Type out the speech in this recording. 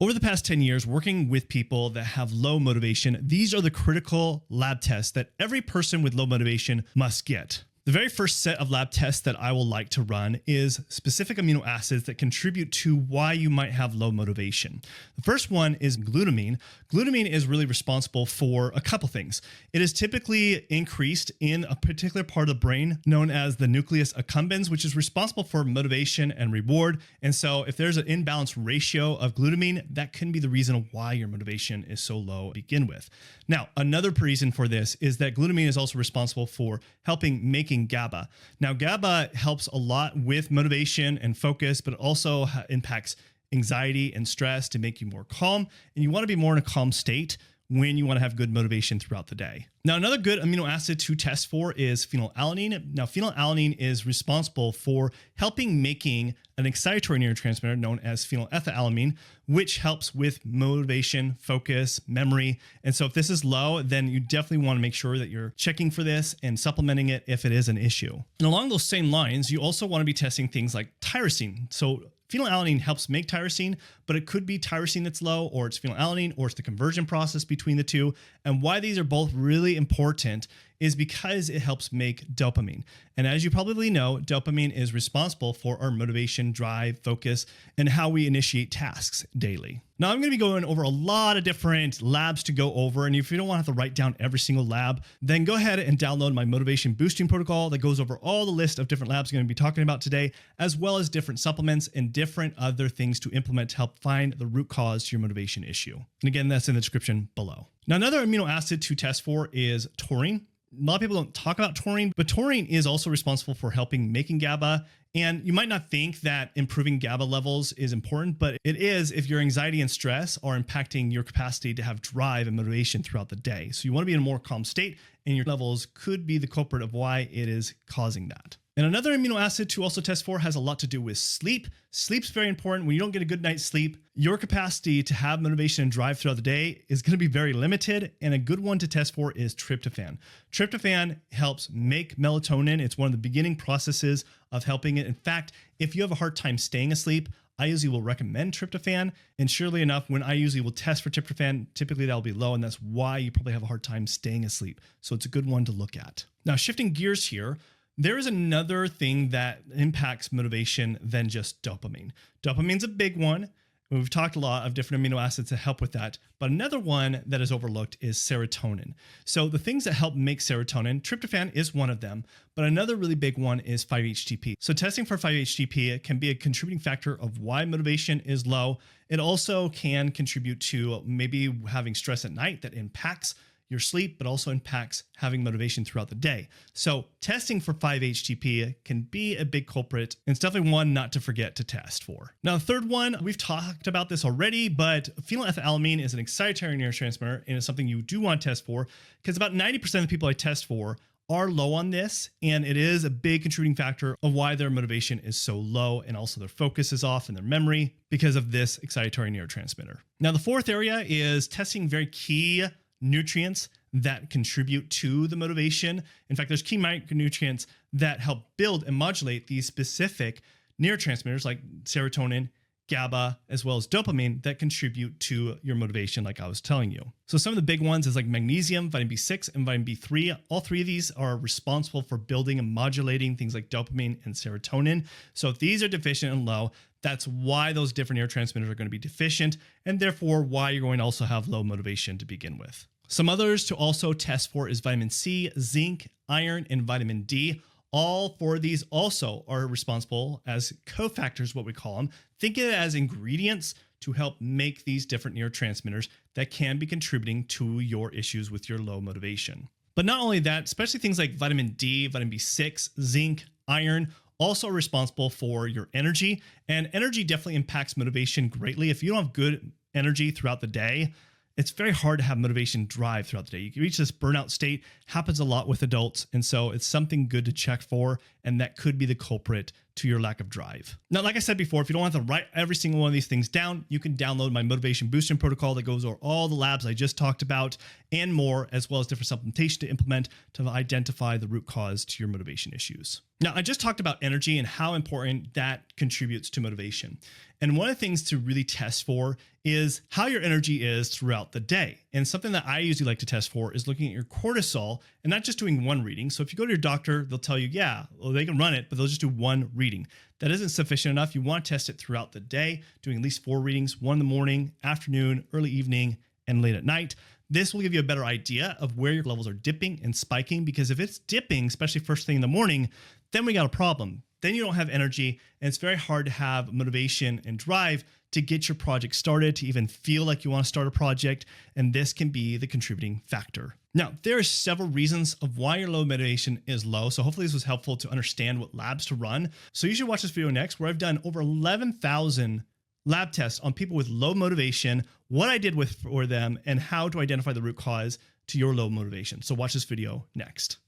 Over the past 10 years, working with people that have low motivation, these are the critical lab tests that every person with low motivation must get. The very first set of lab tests that I will like to run is specific amino acids that contribute to why you might have low motivation. The first one is glutamine. Glutamine is really responsible for a couple things. It is typically increased in a particular part of the brain known as the nucleus accumbens, which is responsible for motivation and reward. And so if there's an imbalanced ratio of glutamine, that can be the reason why your motivation is so low to begin with. Now, another reason for this is that glutamine is also responsible for helping making GABA. Now, GABA helps a lot with motivation and focus, but it also impacts anxiety and stress to make you more calm. And you want to be more in a calm state when you want to have good motivation throughout the day. Now, another good amino acid to test for is phenylalanine. Now, phenylalanine is responsible for helping making an excitatory neurotransmitter known as phenylethylamine, which helps with motivation, focus, memory. And so if this is low, then you definitely want to make sure that you're checking for this and supplementing it if it is an issue. And along those same lines, you also want to be testing things like tyrosine. So phenylalanine helps make tyrosine, but it could be tyrosine that's low, or it's phenylalanine, or it's the conversion process between the two. And why these are both really important is because it helps make dopamine. And as you probably know, dopamine is responsible for our motivation, drive, focus, and how we initiate tasks daily. Now, I'm going to be going over a lot of different labs to go over. And if you don't want to have to write down every single lab, then go ahead and download my motivation boosting protocol that goes over all the list of different labs I'm going to be talking about today, as well as different supplements and different other things to implement to help find the root cause to your motivation issue. And again, that's in the description below. Now, another amino acid to test for is taurine. A lot of people don't talk about taurine, but taurine is also responsible for helping making GABA. And you might not think that improving GABA levels is important, but it is if your anxiety and stress are impacting your capacity to have drive and motivation throughout the day. So you want to be in a more calm state, and your levels could be the culprit of why it is causing that. And another amino acid to also test for has a lot to do with sleep. Sleep's very important. When you don't get a good night's sleep, your capacity to have motivation and drive throughout the day is going to be very limited. And a good one to test for is tryptophan. Tryptophan helps make melatonin. It's one of the beginning processes of helping it. In fact, if you have a hard time staying asleep, I usually will recommend tryptophan. And surely enough, when I usually will test for tryptophan, typically that'll be low. And that's why you probably have a hard time staying asleep. So it's a good one to look at. Now, shifting gears here, there is another thing that impacts motivation than just dopamine. Dopamine's a big one. We've talked a lot of different amino acids that help with that, but another one that is overlooked is serotonin. So the things that help make serotonin, tryptophan is one of them, but another really big one is 5-HTP. So testing for 5-HTP can be a contributing factor of why motivation is low. It also can contribute to maybe having stress at night that impacts your sleep, but also impacts having motivation throughout the day. So testing for 5-HTP can be a big culprit, and it's definitely one not to forget to test for. Now, the third one, we've talked about this already, but phenylethylamine is an excitatory neurotransmitter, and it's something you do want to test for, because about 90% of the people I test for are low on this, and it is a big contributing factor of why their motivation is so low, and also their focus is off and their memory because of this excitatory neurotransmitter. Now, the fourth area is testing very key nutrients that contribute to the motivation. In fact, there's key micronutrients that help build and modulate these specific neurotransmitters like serotonin, GABA, as well as dopamine that contribute to your motivation, like I was telling you. So some of the big ones is like magnesium, vitamin B6, and vitamin B3. All three of these are responsible for building and modulating things like dopamine and serotonin. So if these are deficient and low, that's why those different neurotransmitters are going to be deficient, and therefore why you're going to also have low motivation to begin with. Some others to also test for is vitamin C, zinc, iron, and vitamin D. All four of these also are responsible as cofactors, what we call them. Think of it as ingredients to help make these different neurotransmitters that can be contributing to your issues with your low motivation. But not only that, especially things like vitamin D, vitamin B6, zinc, iron, also responsible for your energy. And energy definitely impacts motivation greatly. If you don't have good energy throughout the day, it's very hard to have motivation drive throughout the day. You can reach this burnout state, happens a lot with adults. And so it's something good to check for and that could be the culprit to your lack of drive. Now, like I said before, if you don't want to write every single one of these things down, you can download my motivation boosting protocol that goes over all the labs I just talked about and more, as well as different supplementation to implement to identify the root cause to your motivation issues. Now, I just talked about energy and how important that contributes to motivation. And one of the things to really test for is how your energy is throughout the day. And something that I usually like to test for is looking at your cortisol and not just doing one reading. So if you go to your doctor, they'll tell you, yeah, well, they can run it, but they'll just do one reading. That isn't sufficient enough. You want to test it throughout the day, doing at least 4 readings, 1 in the morning, afternoon, early evening, and late at night. This will give you a better idea of where your levels are dipping and spiking, because if it's dipping, especially first thing in the morning, then we got a problem. Then you don't have energy, and it's very hard to have motivation and drive to get your project started, to even feel like you want to start a project, and this can be the contributing factor. Now, there are several reasons of why your low motivation is low, so hopefully this was helpful to understand what labs to run. So you should watch this video next, where I've done over 11,000 lab tests on people with low motivation, what I did for them, and how to identify the root cause to your low motivation. So watch this video next.